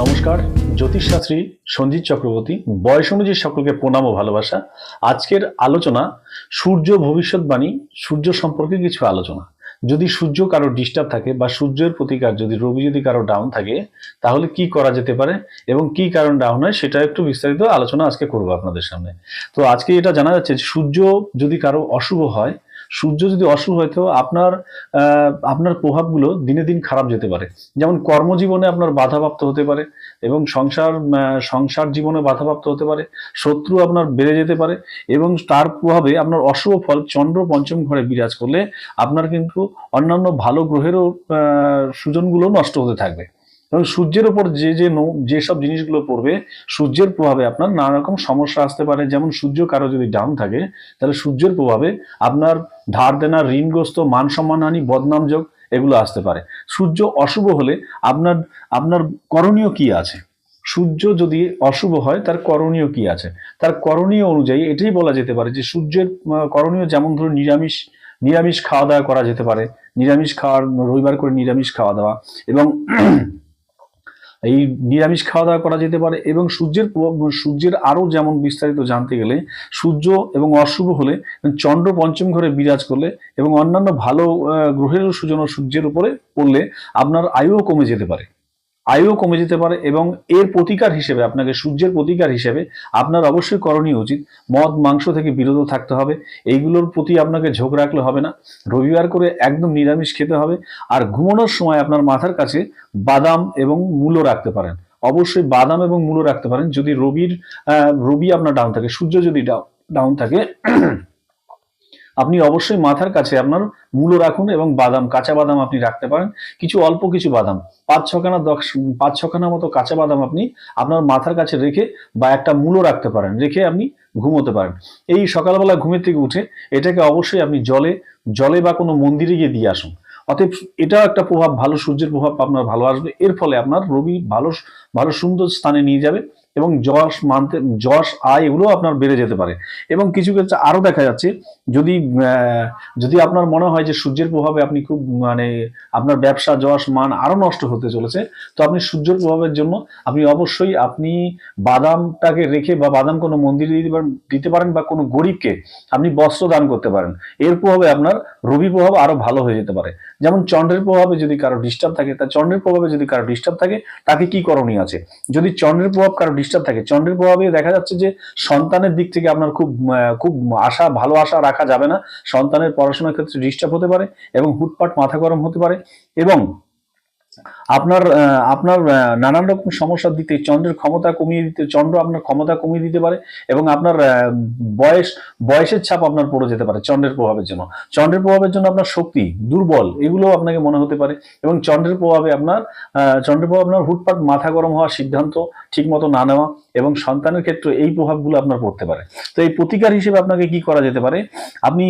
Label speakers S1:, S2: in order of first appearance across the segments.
S1: নমস্কার, জ্যোতিষশাস্ত্রী সঞ্জিত চক্রবর্তী। বয়স অনুযায়ী সকলকে প্রণাম ও ভালোবাসা। আজকের আলোচনা সূর্য ভবিষ্যৎবাণী, সূর্য সম্পর্কে কিছু আলোচনা। যদি সূর্য কারো ডিস্টার্ব থাকে বা সূর্যের প্রতিকার যদি রবি যদি কারো ডাউন থাকে, তাহলে কি করা যেতে পারে এবং কি কারণ ডাউন হয় সেটা একটু বিস্তারিত আলোচনা আজকে করবো আপনাদের সামনে। তো আজকে এটা জানা যাচ্ছে সূর্য যদি কারো অশুভ হয়, সূর্য যদি অশুভ হয় তো আপনার প্রভাবগুলো দিনে দিন খারাপ যেতে পারে। যেমন কর্মজীবনে আপনার বাধাপ্রাপ্ত হতে পারে এবং সংসার জীবনে বাধাপ্রাপ্ত হতে পারে, শত্রু আপনার বেড়ে যেতে পারে এবং তার প্রভাবে আপনার অশুভ ফল চন্দ্র পঞ্চম ঘরে বিরাজ করলে আপনার কিন্তু অন্যান্য ভালো গ্রহেরও সুযোগগুলো নষ্ট হতে থাকবে। এবং সূর্যের উপর যেসব জিনিসগুলো পড়বে, সূর্যের প্রভাবে আপনার নানা রকম সমস্যা আসতে পারে। যেমন সূর্য কারো যদি ডাউন থাকে, তাহলে সূর্যের প্রভাবে আপনার ধার দেনা, ঋণগ্রস্ত, মান সম্মানহানি, বদনাম যোগ এগুলো আসতে পারে। সূর্য অশুভ হলে আপনার করণীয় কি আছে? সূর্য যদি অশুভ হয় তার করণীয় কি আছে? তার করণীয় অনুযায়ী এটাই বলা যেতে পারে যে সূর্যের করণীয়, যেমন ধরুন নিরামিষ খাওয়া দাওয়া করা যেতে পারে। রবিবার করে নিরামিষ খাওয়া দাওয়া এবং এই নিরামিষ খাওয়া দাওয়া করা যেতে পারে। এবং সূর্যের আরো যেমন বিস্তারিত জানতে গেলে, সূর্য এবং অশুভ হলে চন্দ্র পঞ্চম ঘরে বিরাজ করলে এবং অন্যান্য ভালো গ্রহের সুজন সূর্যের উপরে পড়লে আপনার আয়ুও কমে যেতে পারে। এবং এর প্রতিকার হিসেবে, আপনাকে সূর্যের প্রতিকার হিসেবে আপনার অবশ্যই করণীয় উচিত মদ মাংস থেকে বিরত থাকতে হবে। এইগুলোর প্রতি আপনাকে ঝোঁক রাখলে হবে না। রবিবার করে একদম নিরামিষ খেতে হবে। আর ঘুমানোর সময় আপনার মাথার কাছে বাদাম এবং মূলো রাখতে পারেন। অবশ্যই বাদাম এবং মূলো রাখতে পারেন। যদি রবি আপনার ডাউন থাকে, সূর্য যদি ডাউন থাকে, আপনি অবশ্যই মাথার কাছে আপনার মূলো রাখুন এবং কাঁচা বাদাম আপনি রাখতে পারেন। অল্প কিছু বাদাম, 5-6খানা মতো কাঁচা বাদাম আপনি আপনার মাথার কাছে রেখে বা একটা মূলো রাখতে পারেন, রেখে আপনি ঘুমোতে পারেন। এই সকালবেলা ঘুমের থেকে উঠে এটাকে অবশ্যই আপনি জলে বা কোনো মন্দিরে গিয়ে দিয়ে আসুন। অতএব এটাও একটা প্রভাব, ভালো সূর্যের প্রভাব আপনার ভালো আসবে। এর ফলে আপনার রবি ভালো সুন্দর স্থানে নিয়ে যাবে এবং যশ আয় এগুলো আপনার বেড়ে যেতে পারে। এবং কিছু ক্ষেত্রে আরো দেখা যাচ্ছে, যদি আপনার মনে হয় যে সূর্যের প্রভাবে আপনি খুব আপনার ব্যবসা যশ মান আরো নষ্ট হতে চলেছে, তো আপনি সূর্যের প্রভাবের জন্য অবশ্যই বাদামটাকে রেখে বা বাদাম কোনো মন্দিরে দিতে পারেন বা কোনো গরিবকে আপনি বস্ত্র দান করতে পারেন। এর প্রভাবে আপনার রবি প্রভাব আরো ভালো হয়ে যেতে পারে। যেমন চন্দ্রের প্রভাবে যদি কারো ডিস্টার্ব থাকে, তাকে কি করণীয় আছে? যদি চন্দ্রের প্রভাব কারো ডিস্টার্ব থাকে, চন্দ্রের প্রভাবে দেখা যাচ্ছে যে সন্তানের দিক থেকে আপনার খুব ভালো আশা রাখা যাবে না। সন্তানের পড়াশোনার ক্ষেত্রে ডিস্টার্ব হতে পারে এবং হুটপাট মাথা গরম হতে পারে এবং আপনার নানান রকম সমস্যার দিতে চন্দ্র আপনার ক্ষমতা কমিয়ে দিতে পারে এবং আপনার বয়সের ছাপ আপনার পড়ে যেতে পারে চন্দ্রের প্রভাবের জন্য আপনার শক্তি দুর্বল এগুলো আপনাকে মনে হতে পারে। এবং চন্দ্রের প্রভাবে আপনার হুটপাট মাথা গরম হওয়ার সিদ্ধান্ত ঠিক মতো না নেওয়া এবং সন্তানের ক্ষেত্রে এই প্রভাবগুলো আপনার পড়তে পারে। তো এই প্রতিকার হিসেবে আপনাকে কি করা যেতে পারে? আপনি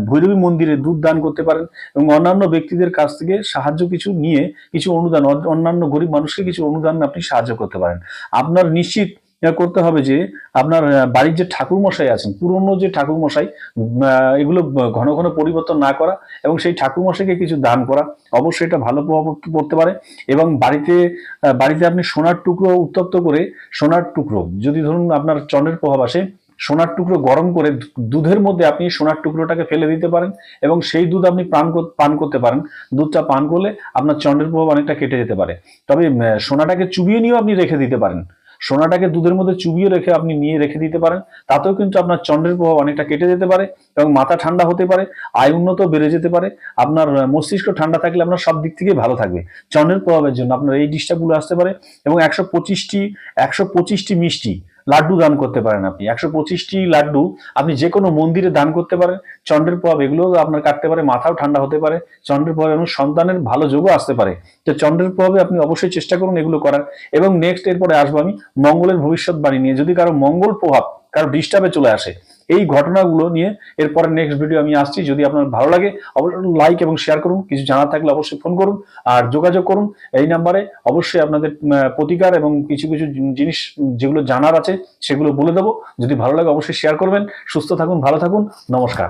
S1: ভৈরবী মন্দিরে দুধ দান করতে পারেন এবং অন্যান্য ব্যক্তিদের কাছ থেকে সাহায্য কিছু অনুদান, অন্যান্য গরিব মানুষকে কিছু অনুদান আপনি সাহায্য করতে পারেন। আপনার নিশ্চিত করতে হবে যে আপনার বাড়ির যে ঠাকুর মশাই আছেন, পুরনো যে ঠাকুর মশাই, এগুলো ঘন ঘন পরিবর্তন না করা এবং সেই ঠাকুর মশাইকে কিছু দান করা, অবশ্যই এটা ভালো প্রভাব পড়তে পারে। এবং বাড়িতে আপনি সোনার টুকরো উত্তপ্ত করে, যদি ধরুন আপনার চন্দ্রের প্রভাব আসে, সোনার টুকরো গরম করে দুধের মধ্যে আপনি সোনার টুকরোটাকে ফেলে দিতে পারেন এবং সেই দুধ আপনি পান করতে পারেন। দুধটা পান করলে আপনার চন্দ্রের প্রভাব অনেকটা কেটে যেতে পারে। তবে সোনাটাকে চুবিয়ে নিয়েও আপনি রেখে দিতে পারেন। সোনাটাকে দুধের মধ্যে চুবিয়ে আপনি নিয়ে রেখে দিতে পারেন। তাতেও কিন্তু আপনার চন্দ্রের প্রভাব অনেকটা কেটে যেতে পারে এবং মাথা ঠান্ডা হতে পারে, আয় উন্নত বেড়ে যেতে পারে। আপনার মস্তিষ্ক ঠান্ডা থাকলে আপনার সব দিক থেকে ভালো থাকবে। চন্দ্রের প্রভাবের জন্য আপনার এই ডিস্টার্বগুলো আসতে পারে। এবং 125টি মিষ্টি লাড্ডু দান করতে পারেন। আপনি 125টি লাড্ডু আপনি যে কোনো মন্দিরে দান করতে পারেন। চন্দ্রের প্রভাব এগুলো আপনার কাটতে পারে, মাথাও ঠান্ডা হতে পারে। চন্দ্রের প্রভাবে এবং সন্তানের ভালো যোগও আসতে পারে। তো চন্দ্রের প্রভাবে আপনি অবশ্যই চেষ্টা করুন এগুলো করার। এবং নেক্সট এরপরে আসবো আমি মঙ্গলের ভবিষ্যৎবাণী নিয়ে। যদি কারো মঙ্গল প্রভাব কারো ডিস্টার্বে চলে আসে, এই ঘটনাগুলো নিয়ে এরপরে নেক্সট ভিডিও আমি আসছি। যদি আপনার ভালো লাগে অবশ্যই লাইক এবং শেয়ার করুন। কিছু জানা থাকলে অবশ্যই ফোন করুন আর যোগাযোগ করুন এই নাম্বারে। অবশ্যই আপনাদের প্রতিকার এবং কিছু জিনিস যেগুলো জানার আছে সেগুলো বলে দেবো। যদি ভালো লাগে অবশ্যই শেয়ার করবেন। সুস্থ থাকুন, ভালো থাকুন, নমস্কার।